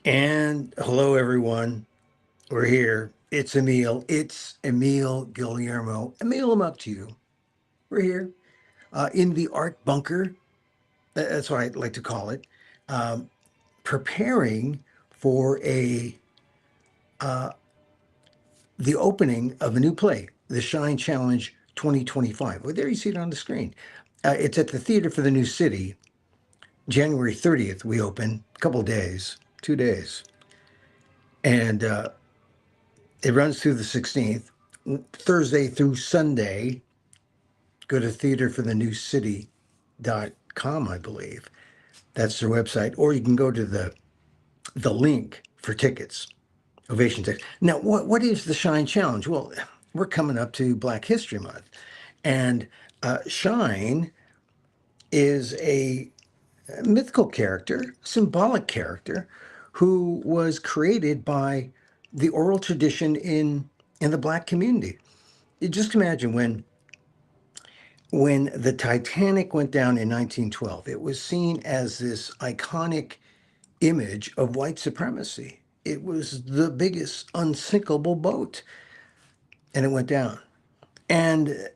And hello, everyone. We're here. It's Emil. It's Emil Guillermo. Emil Amok to you. We're here in the art bunker. That's what I like to call it. Um, Preparing for a the opening of a new play, the Shine Challenge 2025. Well, there you see it on the screen. It's at the Theater for the New City. January 30th, we open. A couple days, 2 days. And it runs through the 16th, Thursday through Sunday. Go to theaterforthenewcity.com, I believe. That's their website. Or you can go to the link for tickets, Ovation tickets. Now, what is the Shine Challenge? Well, we're coming up to Black History Month. And Shine is a mythical character, symbolic character, who was created by the oral tradition in the Black community. You just imagine when the Titanic went down in 1912, it was seen as this iconic image of white supremacy. It was the biggest unsinkable boat, and it went down. And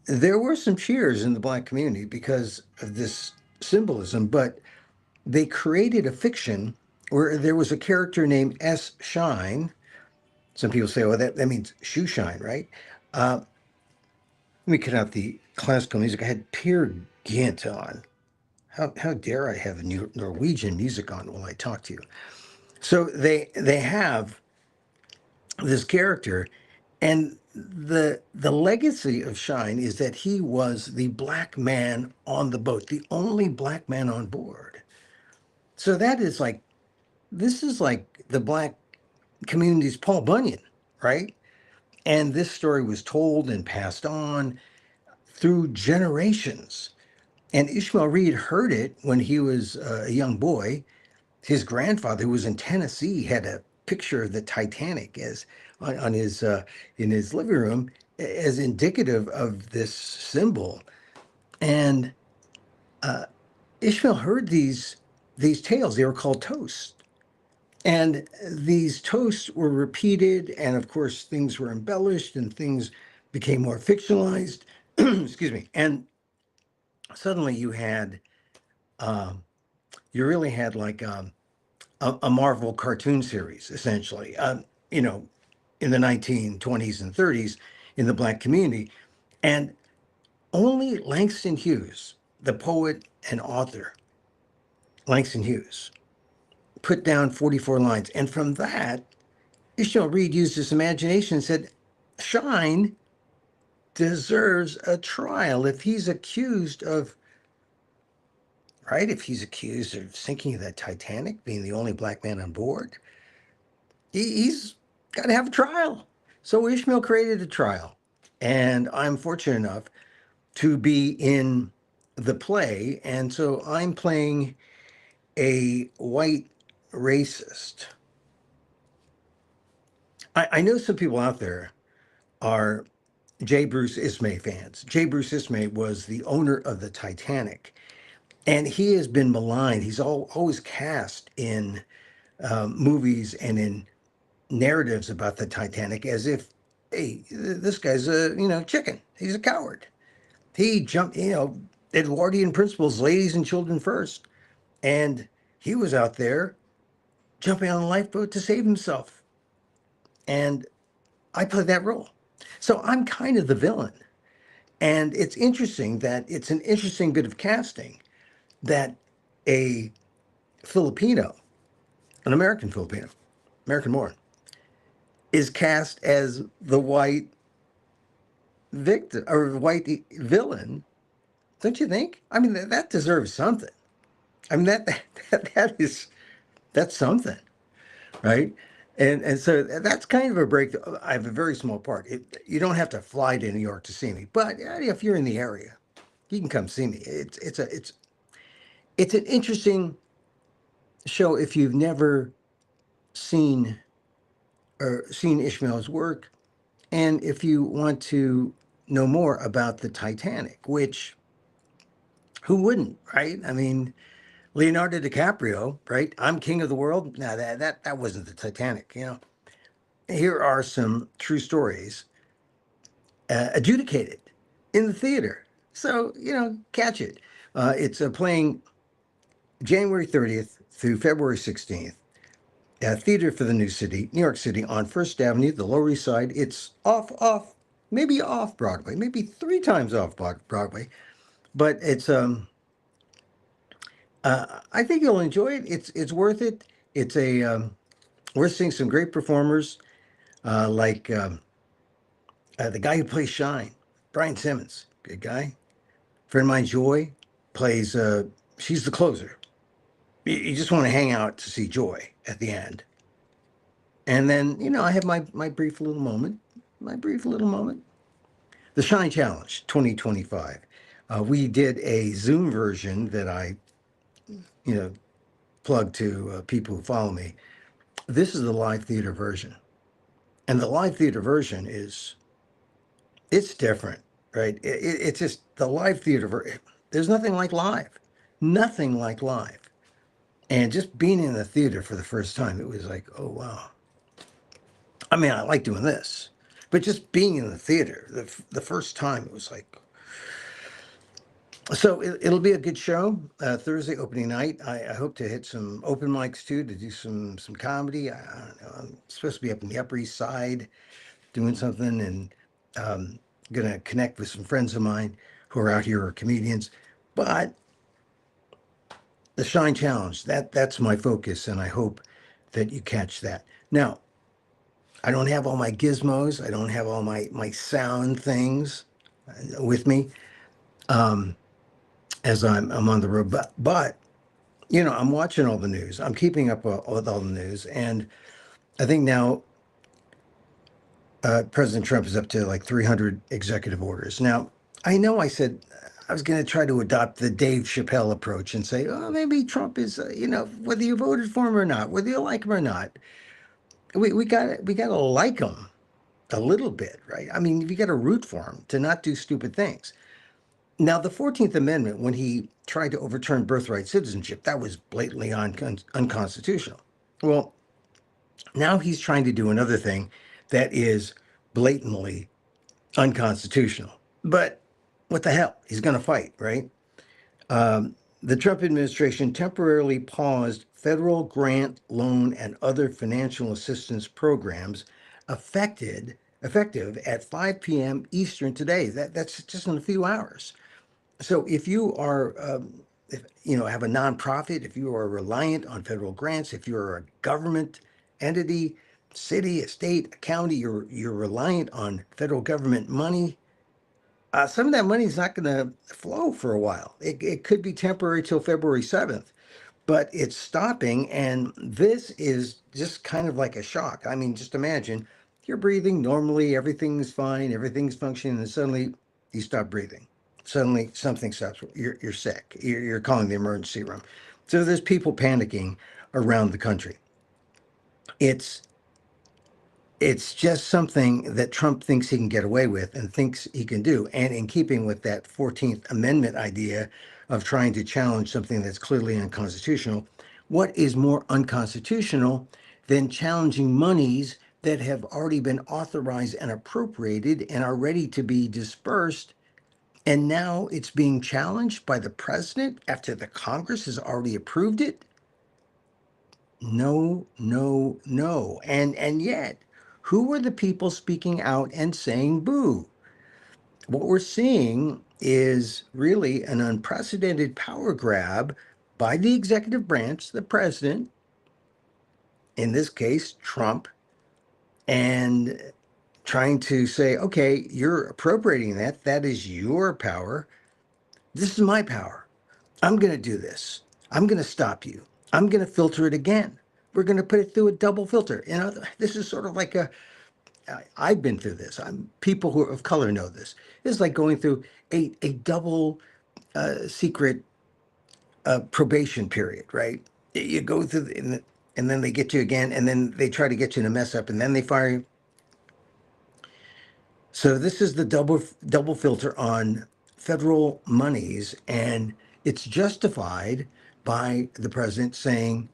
there were some cheers in the Black community because of this symbolism, but they created a fiction where there was a character named S. Shine. Some people say, oh, that means shoe shine, right? Let me cut out the classical music. I had Peer Gynt on. How dare I have Norwegian music on while I talk to you? So they have this character, and the legacy of Shine is that he was the black man on the boat, the only black man on board. So that is like this is like the black community's Paul Bunyan, right? And this story was told and passed on through generations. And Ishmael Reed heard it when he was a young boy. His grandfather, who was in Tennessee, had a picture of the Titanic as on his in his living room as indicative of this symbol. And Ishmael heard these tales. They were called toasts. And these toasts were repeated, and of course, things were embellished and things became more fictionalized. Excuse me. And suddenly you really had like a Marvel cartoon series, essentially, you know, in the 1920s and 30s in the Black community. And only Langston Hughes, the poet and author, Langston Hughes, put down 44 lines. And from that, Ishmael Reed used his imagination and said, Shine deserves a trial. If he's accused of, right, if he's accused of sinking the Titanic, being the only black man on board, he's got to have a trial. So Ishmael created a trial. And I'm fortunate enough to be in the play. And so I'm playing a white racist. I know some people out there are J. Bruce Ismay fans. J. Bruce Ismay was the owner of the Titanic, and he has been maligned. He's always cast in movies and in narratives about the Titanic as if, hey, this guy's a chicken. He's a coward. He jumped, Edwardian principles, ladies and children first, and he was out there jumping on a lifeboat to save himself, and I played that role. So I'm kind of the villain. And it's interesting that it's an interesting bit of casting that a Filipino, an American Filipino, American born, is cast as the white victim or white villain. Don't you think? I mean, that deserves something. I mean, that's something, right? And so that's kind of a break. I have a very small part. You don't have to fly to New York to see me, but if you're in the area, you can come see me. It's an interesting show if you've never seen Ishmael's work, and if you want to know more about the Titanic, which who wouldn't, right? I mean, Leonardo DiCaprio, right? I'm king of the world. Now that wasn't the Titanic. Here are some true stories adjudicated in the theater. So catch it. It's playing January 30th through February 16th. Theater for the New City, New York City, on First Avenue, the Lower East Side. It's maybe off Broadway, maybe three times off Broadway, but it's I think you'll enjoy it. It's worth it. It's a we're seeing some great performers like the guy who plays Shine, Brian Simmons, good guy. Friend of mine, Joy, plays. She's the closer. You just want to hang out to see Joy at the end. And then, I have my brief little moment. My brief little moment. The Shine Challenge 2025. We did a Zoom version that I, you know, plug to people who follow me. This is the live theater version. And the live theater version it's different, right? It's just the live theater version. There's nothing like live. Nothing like live. And just being in the theater for the first time, it was like, oh, wow. I mean, I like doing this, but just being in the theater the first time, it was like, so it'll be a good show. Thursday opening night. I hope to hit some open mics too, to do some comedy. I don't know. I'm supposed to be up in the Upper East Side doing something, and gonna connect with some friends of mine who are out here, are comedians. But the Shine Challenge, that's my focus, and I hope that you catch that. Now, I don't have all my gizmos. I don't have all my sound things with me as I'm on the road. But I'm watching all the news. I'm keeping up with all the news, and I think now President Trump is up to like 300 executive orders. Now, I know I said I was going to try to adopt the Dave Chappelle approach and say, oh, maybe Trump is, whether you voted for him or not, whether you like him or not, we got to like him a little bit, right? I mean, you got to root for him to not do stupid things. Now, the 14th Amendment, when he tried to overturn birthright citizenship, that was blatantly unconstitutional. Well, now he's trying to do another thing that is blatantly unconstitutional. But what the hell? He's going to fight, right? The Trump administration temporarily paused federal grant, loan, and other financial assistance programs effective at 5 p.m. Eastern today. That's just in a few hours. So if you are, if have a nonprofit, if you are reliant on federal grants, if you're a government entity, city, a state, a county, you're reliant on federal government money. Some of that money is not going to flow for a while. It could be temporary till February 7th, but it's stopping. And this is just kind of like a shock. I mean, just imagine you're breathing normally, everything's fine, everything's functioning, and suddenly you stop breathing. Suddenly something stops. You're sick. You're calling the emergency room. So there's people panicking around the country. It's just something that Trump thinks he can get away with and thinks he can do. And in keeping with that 14th Amendment idea of trying to challenge something that's clearly unconstitutional, what is more unconstitutional than challenging monies that have already been authorized and appropriated and are ready to be dispersed? And now it's being challenged by the president after the Congress has already approved it? No, no, no. And yet, who were the people speaking out and saying boo? What we're seeing is really an unprecedented power grab by the executive branch, the president, in this case, Trump, and trying to say, okay, you're appropriating that. That is your power. This is my power. I'm going to do this. I'm going to stop you. I'm going to filter it again. We're going to put it through a double filter. This is sort of like I've been through this. People who are of color know this. It's like going through a double secret probation period, right? You go through, and then they get you again, and then they try to get you in a mess up, and then they fire you. So this is the double filter on federal monies, and it's justified by the president saying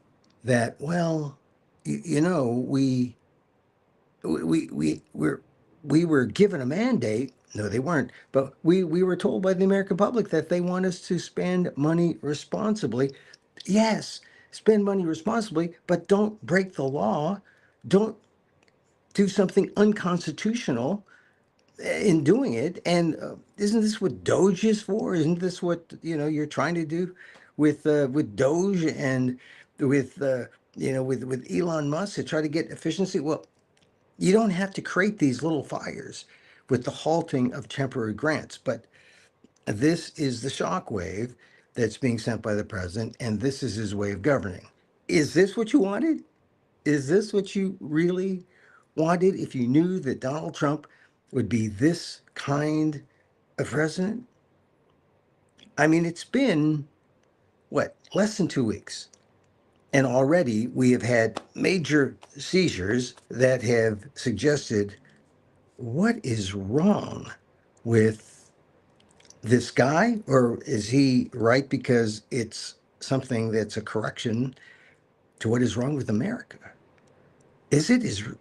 that, well, you know, we we we're we were given a mandate. No, they weren't. But we were told by the American public that they want us to spend money responsibly. Yes, spend money responsibly, but don't break the law. Don't do something unconstitutional in doing it. And isn't this what Doge is for? Isn't this what you're trying to do with Doge and with with Elon Musk to try to get efficiency? Well, you don't have to create these little fires with the halting of temporary grants, but this is the shockwave that's being sent by the president, and this is his way of governing. Is this what you wanted? Is this what you really wanted if you knew that Donald Trump would be this kind of president? I mean, it's been, what, less than 2 weeks. And already we have had major seizures that have suggested what is wrong with this guy? Or is he right because it's something that's a correction to what is wrong with America? Is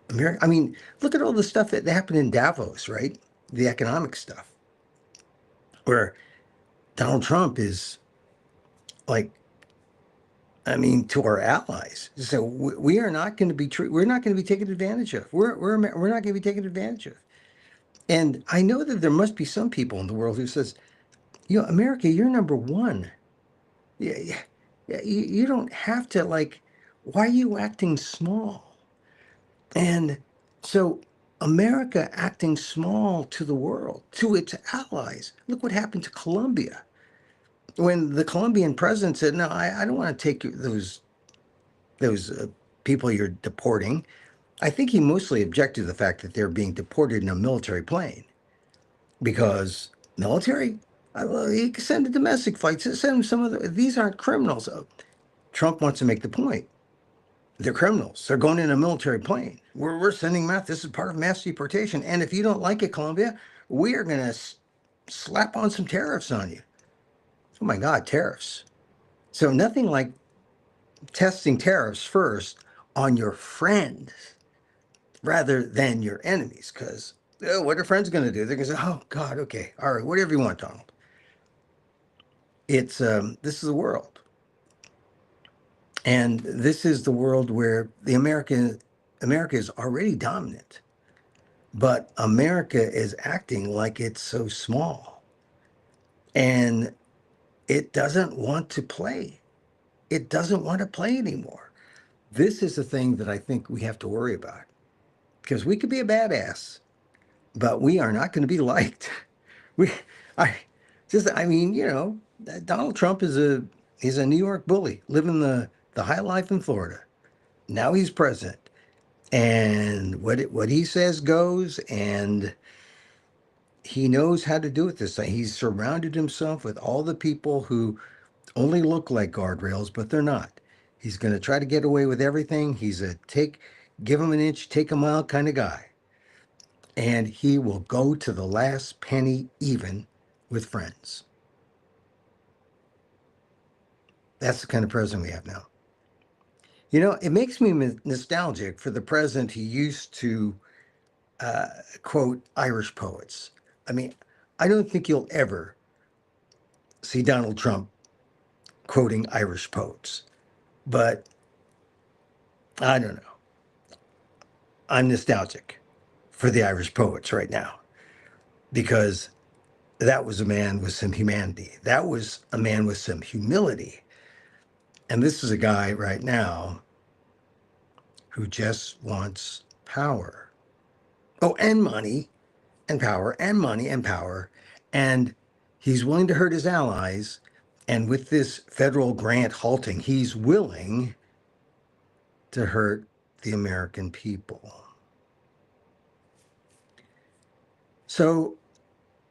America? I mean, look at all the stuff that happened in Davos, right? The economic stuff, where Donald Trump is like, I mean, to our allies. So we are not going to be we're not going to be taken advantage of. We're not going to be taken advantage of. And I know that there must be some people in the world who says, America, you're number one. Yeah, yeah, yeah, you don't have to, like, why are you acting small? And so America acting small to the world, to its allies. Look what happened to Colombia. When the Colombian president said, no, I don't want to take those people you're deporting. I think he mostly objected to the fact that they're being deported in a military plane. Because military, you can send a domestic flight, send them some of these aren't criminals. Trump wants to make the point. They're criminals. They're going in a military plane. We're sending math. This is part of mass deportation. And if you don't like it, Colombia, we are going to slap on some tariffs on you. Oh my God, tariffs. So nothing like testing tariffs first on your friends rather than your enemies. Because what are friends going to do? They're going to say, oh God, okay, all right, whatever you want, Donald. It's this is the world. And this is the world where America is already dominant, but America is acting like it's so small, and it doesn't want to play. It doesn't want to play anymore. This is the thing that I think we have to worry about, because we could be a badass, but we are not going to be liked. We, I mean, Donald Trump he's a New York bully living the high life in Florida. Now he's president, and what he says goes, and he knows how to do it this time. He's surrounded himself with all the people who only look like guardrails, but they're not. He's going to try to get away with everything. He's a give him an inch, take a mile kind of guy. And he will go to the last penny even with friends. That's the kind of president we have now. It makes me nostalgic for the president who used to quote Irish poets. I mean, I don't think you'll ever see Donald Trump quoting Irish poets, but I don't know. I'm nostalgic for the Irish poets right now, because that was a man with some humanity. That was a man with some humility. And this is a guy right now who just wants power. Oh, and money and power, and money and power. And he's willing to hurt his allies. And with this federal grant halting, he's willing to hurt the American people. So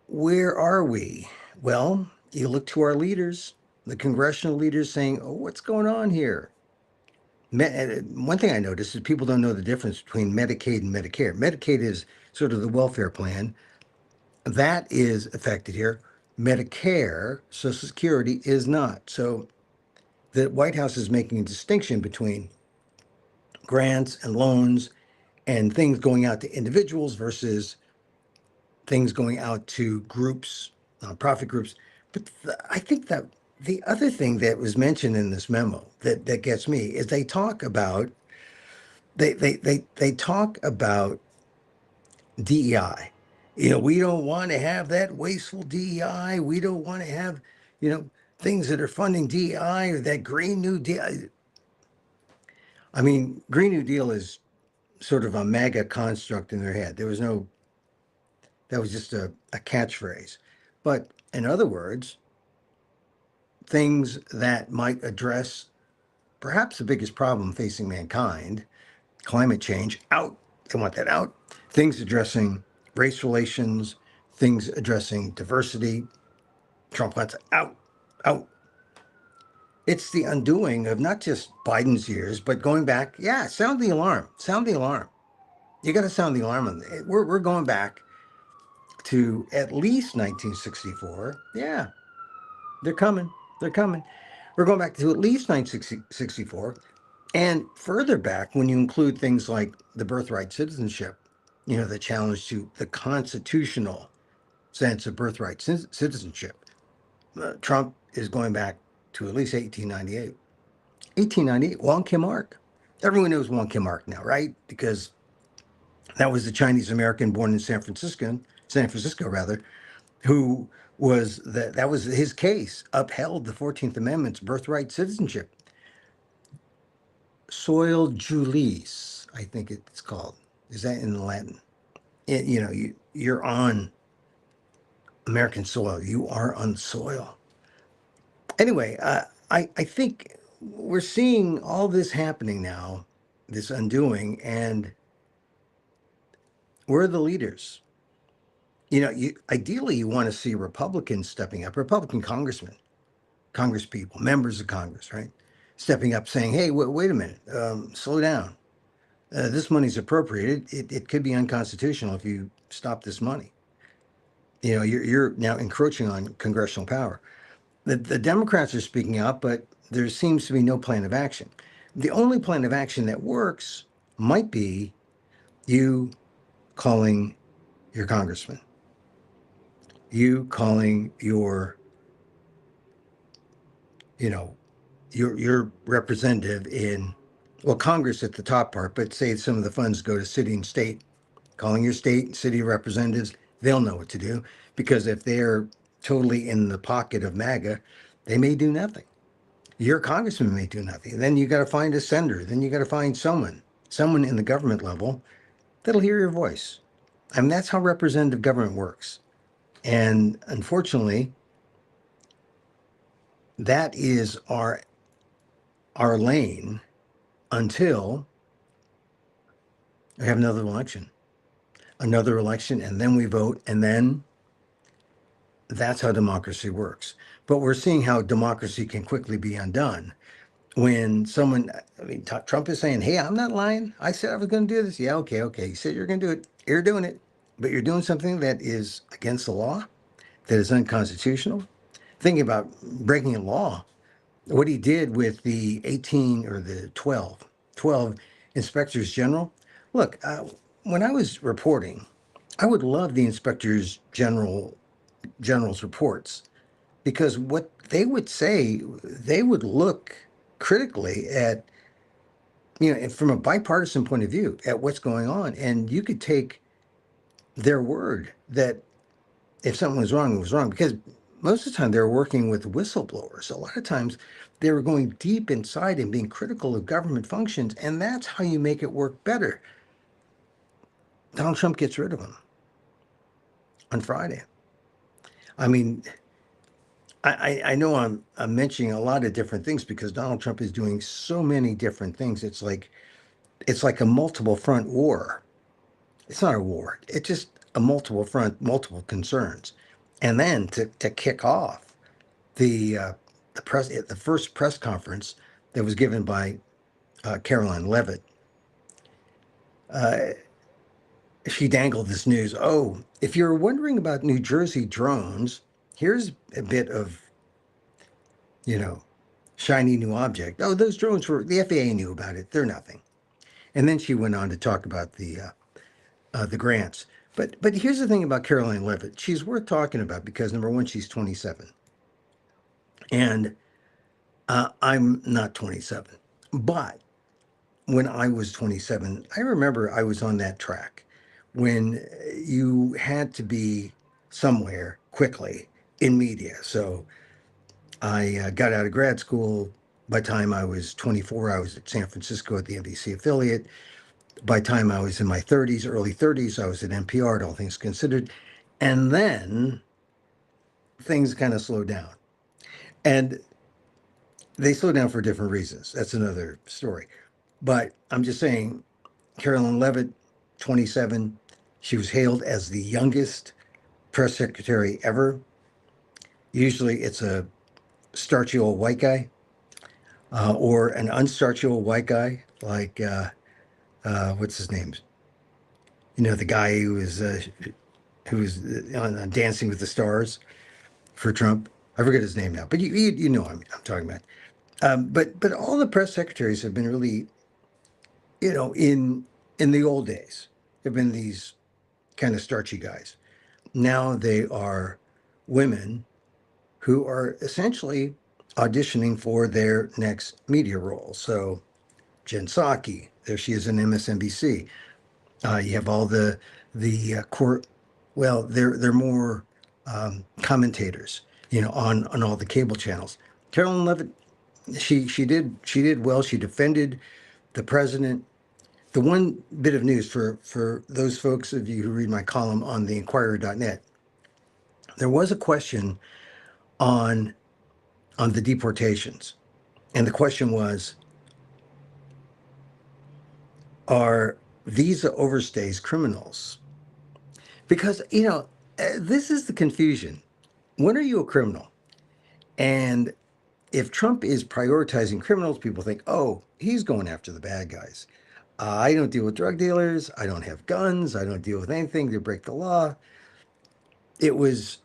where are we? Well, you look to our leaders, the congressional leaders, saying, oh, what's going on here? One thing I noticed is people don't know the difference between Medicaid and Medicare. Medicaid is sort of the welfare plan. That is affected here. Medicare, Social Security, is not. So The White House is making a distinction between grants and loans and things going out to individuals versus things going out to groups, nonprofit groups. But I think that the other thing that was mentioned in this memo that gets me is they talk about DEI. We don't want to have that wasteful DEI. We don't want to have, things that are funding DEI or that Green New Deal. I mean, Green New Deal is sort of a MAGA construct in their head. That was just a catchphrase. But in other words, things that might address perhaps the biggest problem facing mankind, climate change, out. They want that out. Things addressing race relations, things addressing diversity. Trump wants out, out. It's the undoing of not just Biden's years, but going back. Yeah, sound the alarm. Sound the alarm. You got to sound the alarm on it. We're going back to at least 1964. Yeah, they're coming. They're coming. We're going back to at least 1964 and further back when you include things like the birthright citizenship, the challenge to the constitutional sense of birthright citizenship. Trump is going back to at least 1898. 1898, Wong Kim Ark. Everyone knows Wong Kim Ark now, right? Because that was the Chinese American born in San Francisco rather, who that was his case, upheld the 14th Amendment's birthright citizenship. Soil julis, I think it's called. Is that in Latin? You're on American soil. You are on soil. Anyway, I think we're seeing all this happening now, this undoing, and we're the leaders. Ideally, you want to see Republicans stepping up, Republican congressmen, congresspeople, members of Congress, right? Stepping up saying, hey, wait a minute, slow down. This money's appropriated. It could be unconstitutional if you stop this money. You're now encroaching on congressional power. The Democrats are speaking out, but there seems to be no plan of action. The only plan of action that works might be you calling your congressman, you calling your representative in, well, Congress at the top part, but say some of the funds go to city and state, calling your state and city representatives, they'll know what to do, because if they're totally in the pocket of MAGA, they may do nothing. Your congressman may do nothing. Then you got to find a senator. Then you got to find someone in the government level that'll hear your voice. I mean, that's how representative government works. And unfortunately, that is our lane until we have another election, and then we vote, and then that's how democracy works. But we're seeing how democracy can quickly be undone when Trump is saying, hey, I'm not lying. I said I was going to do this. Yeah, okay. You said you're going to do it. You're doing it. But you're doing something that is against the law, that is unconstitutional. Thinking about breaking a law, what he did with the 18 or the 12 inspectors general. Look, when I was reporting, I would love the inspectors general's reports, because what they would say, they would look critically at, from a bipartisan point of view, at what's going on. And you could take their word that if something was wrong, it was wrong, because most of the time they were working with whistleblowers. A lot of times they were going deep inside and being critical of government functions, and that's how you make it work better. Donald Trump gets rid of them on Friday. I mean, I know I'm mentioning a lot of different things because Donald Trump is doing so many different things. It's like a multiple front war. It's not a war. It's just a multiple front, multiple concerns. And then to kick off the first press conference that was given by Caroline Leavitt, she dangled this news. Oh, if you're wondering about New Jersey drones, here's a bit of, shiny new object. Oh, those drones were, the FAA knew about it. They're nothing. And then she went on to talk about the grants. But here's the thing about Caroline Levitt. She's worth talking about because number one, she's 27, and I'm not 27. But when I was 27, I remember I was on that track when you had to be somewhere quickly in media. So I got out of grad school. By the time I was 24, I was at San Francisco at the NBC affiliate. By the time I was in my 30s, early 30s, I was at NPR, all things considered. And then things kind of slowed down. And they slowed down for different reasons. That's another story. But I'm just saying, Carolyn Levitt, 27, she was hailed as the youngest press secretary ever. Usually it's a starchy old white guy or an unstarchy old white guy like, what's his name? You know, the guy who was on Dancing with the Stars for Trump. I forget his name now, but you know I'm talking about. But all the press secretaries have been really, you know, in the old days, have been these kind of starchy guys. Now they are women who are essentially auditioning for their next media role. So Jen Psaki, there she is in MSNBC. You have all the court. Well, they're more commentators, you know, on all the cable channels. Carolyn Levitt, she did well. She defended the president. The one bit of news for those folks of you who read my column on the Inquirer.net, there was a question on the deportations, and the question was, are visa overstays criminals? Because you know this is the confusion. When are you a criminal? And if Trump is prioritizing criminals, people think, oh, he's going after the bad guys. I don't deal with drug dealers. I don't have guns. I don't deal with anything to break the law. It was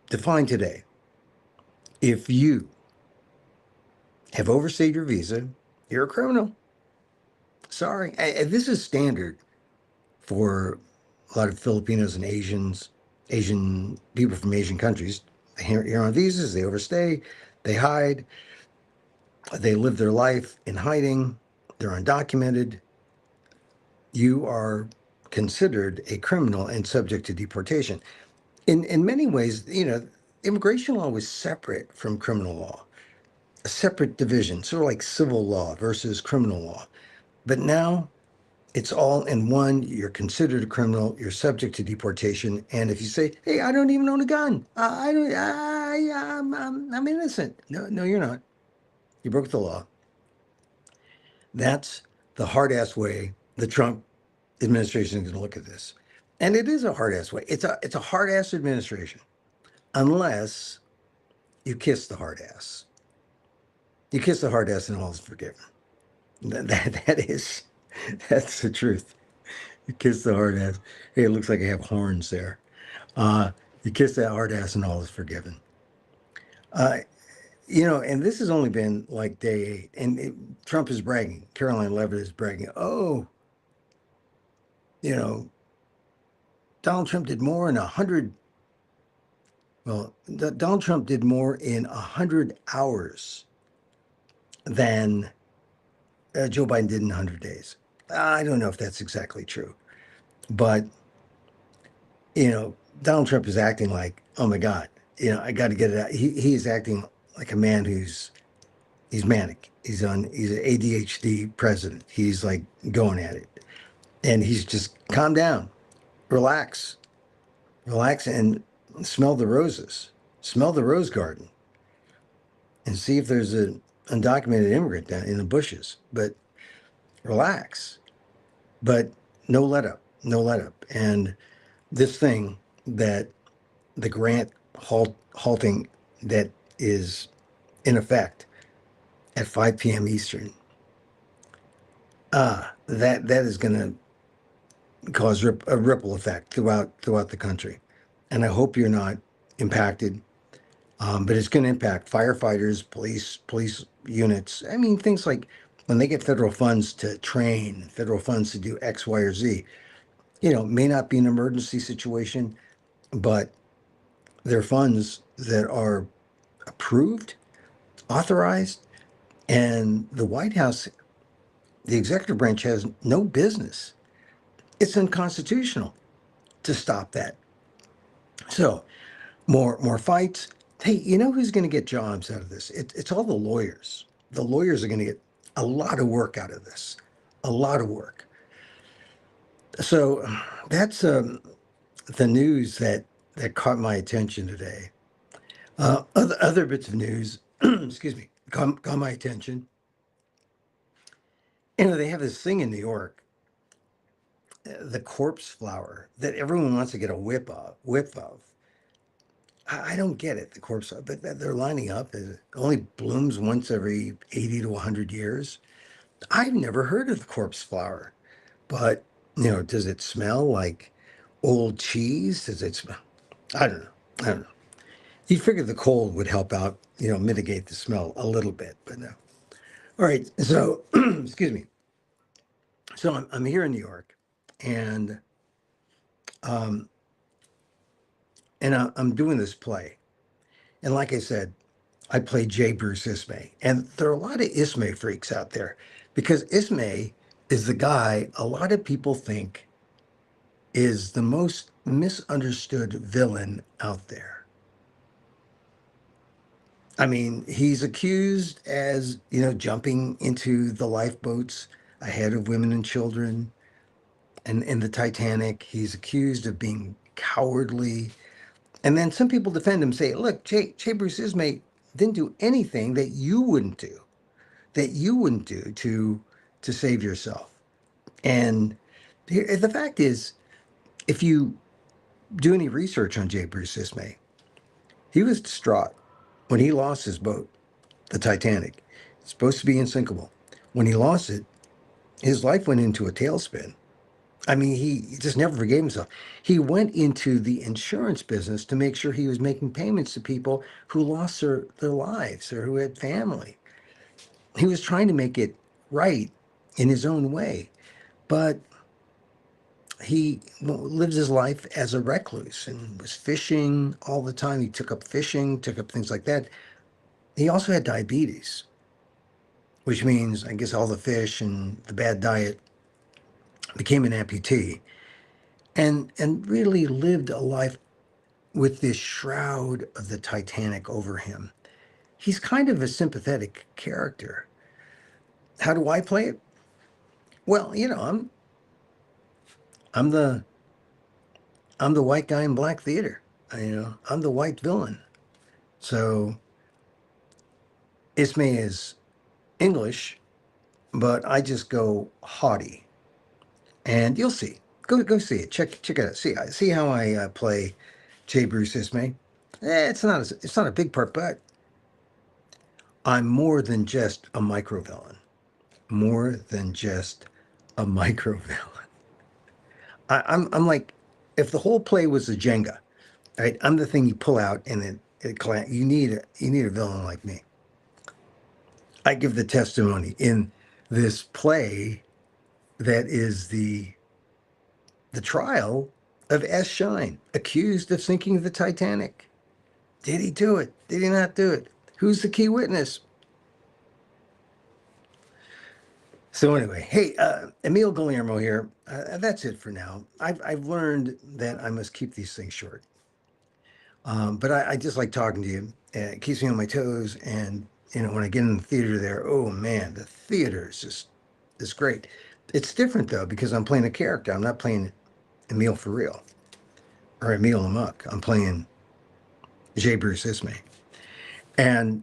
defined today. If you have overstayed your visa, you're a criminal. Sorry. This is standard for a lot of Filipinos and Asian people from Asian countries. Here on visas, they overstay, they hide, they live their life in hiding, they're undocumented. You are considered a criminal and subject to deportation. In many ways, you know, immigration law was separate from criminal law, a separate division, sort of like civil law versus criminal law. But now it's all in one. You're considered a criminal. You're subject to deportation. And if you say, "Hey, I don't even own a gun. I don't. I'm innocent." No, you're not. You broke the law. That's the hard-ass way the Trump administration is going to look at this, and it is a hard-ass way. It's a hard-ass administration, unless you kiss the hard ass. You kiss the hard ass, and all is forgiven. That's the truth. You kiss the hard ass. Hey, it looks like I have horns there. You kiss that hard ass and all is forgiven. Uh, you know, and this has only been like day 8. And Trump is bragging. Caroline Levitt is bragging. Oh, you know, Donald Trump did more in 100. Well, Donald Trump did more in 100 hours than Joe Biden did in 100 days. I don't know if that's exactly true. But, you know, Donald Trump is acting like, oh my God, you know, I got to get it out. He is acting like a man he's manic. He's an ADHD president. He's like going at it. And he's just calm down, relax, and smell the roses, smell the rose garden, and see if there's an undocumented immigrant down in the bushes. But relax, but no let up, no let up. And this thing that the grant halting that is in effect at 5 p.m. Eastern, that is going to cause a ripple effect throughout the country. And I hope you're not impacted. But it's going to impact firefighters, police units. I mean, things like when they get federal funds to train, federal funds to do X, Y, or Z. May not be an emergency situation, but they're funds that are approved, authorized, and the White House, the executive branch, has no business. It's unconstitutional to stop that. So more fights. Hey, you know who's going to get jobs out of this? It's all the lawyers. The lawyers are going to get a lot of work out of this, a lot of work. So that's the news that caught my attention today. Other bits of news, excuse me, caught my attention. They have this thing in New York, the corpse flower that everyone wants to get a whiff of. I don't get it, the corpse, but they're lining up. It only blooms once every 80 to 100 years. I've never heard of the corpse flower, but, does it smell like old cheese? Does it smell? I don't know. I don't know. You figured the cold would help out, mitigate the smell a little bit, but no. All right. So, excuse me. So I'm here in New York, and um, I'm doing this play. And like I said, I play J. Bruce Ismay. And there are a lot of Ismay freaks out there because Ismay is the guy a lot of people think is the most misunderstood villain out there. I mean, he's accused as, jumping into the lifeboats ahead of women and children. And in the Titanic, he's accused of being cowardly. And then some people defend him, say, look, J. Bruce Ismay didn't do anything that you wouldn't do, to save yourself. And the fact is, if you do any research on J. Bruce Ismay, he was distraught when he lost his boat, the Titanic. It's supposed to be unsinkable. When he lost it, his life went into a tailspin. I mean, he just never forgave himself. He went into the insurance business to make sure he was making payments to people who lost their lives or who had family. He was trying to make it right in his own way, but he lived his life as a recluse and was fishing all the time. He took up fishing, took up things like that. He also had diabetes, which means, I guess, all the fish and the bad diet became an amputee, and really lived a life with this shroud of the Titanic over him. He's kind of a sympathetic character. How do I play it? Well, I'm the I'm the white guy in black theater. I'm the white villain. So Ismay is English, but I just go haughty, and you'll see. Go see it. Check it out. See how I play J. Bruce Ismay. It's not a big part, but I'm more than just a microvillain. More than just a microvillain. I'm like, if the whole play was a Jenga, right? I'm the thing you pull out and you need a villain like me. I give the testimony in this play that is the trial of S. Shine, accused of sinking the Titanic. Did he do it? Did he not do it? Who's the key witness? So anyway, hey, Emil Guillermo here. That's it for now. I've learned that I must keep these things short. But I just like talking to you. It keeps me on my toes. And, when I get in the theater there, oh man, the theater is great. It's different though, because I'm playing a character. I'm not playing Emil for real or Emil Amok. I'm playing J. Bruce Ismay. And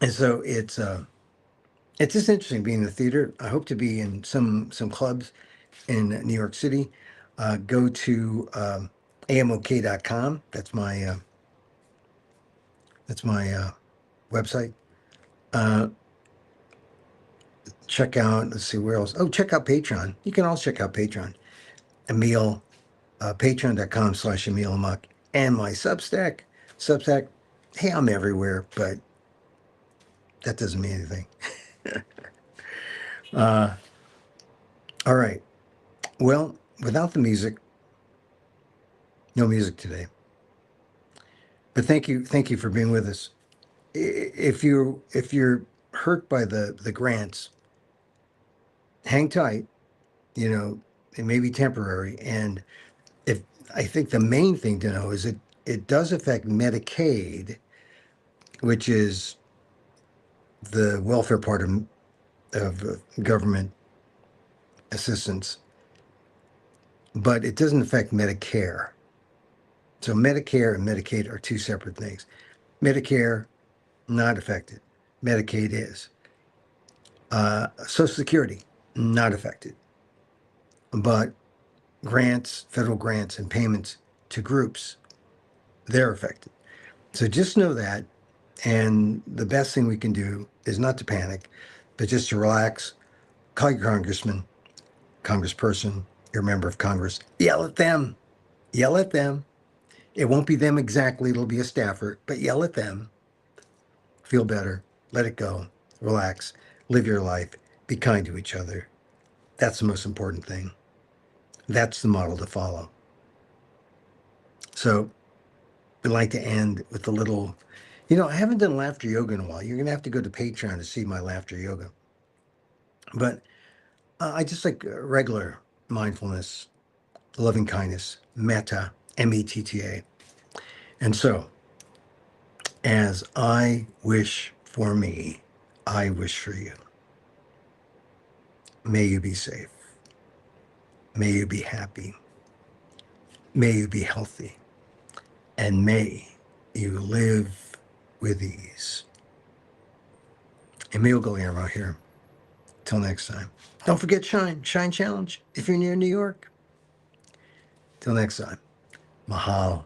so it's just interesting being in the theater. I hope to be in some clubs in New York City. Go to amok.com. That's my website. Check out, let's see where else. Oh, check out Patreon. You can also check out Patreon. Emil, patreon.com/Emil Amok, and my Substack, Substack, hey, I'm everywhere, but that doesn't mean anything. All right. Well, without the music, no music today. But thank you for being with us. If you're hurt by the grants, hang tight. You know, it may be temporary, and if I think the main thing to know is it does affect Medicaid, which is the welfare part of government assistance, but it doesn't affect Medicare. So Medicare and Medicaid are two separate things. Medicare, not affected. Medicaid is. Social Security, not affected. But grants, federal grants, and payments to groups, they're affected. So just know that. And the best thing we can do is not to panic, but just to relax, call your congressman, congressperson, your member of Congress, yell at them, yell at them. It won't be them exactly, it'll be a staffer, but yell at them. Feel better, let it go, relax, live your life, be kind to each other. That's the most important thing. That's the model to follow. So I'd like to end with a little, I haven't done laughter yoga in a while. You're going to have to go to Patreon to see my laughter yoga. But I just like regular mindfulness, loving kindness, metta, METTA. And so, as I wish for me, I wish for you. May you be safe. May you be happy. May you be healthy. And may you live with ease. Emil Guillermo here. Till next time. Don't forget Shine Challenge if you're near New York. Till next time. Mahalo.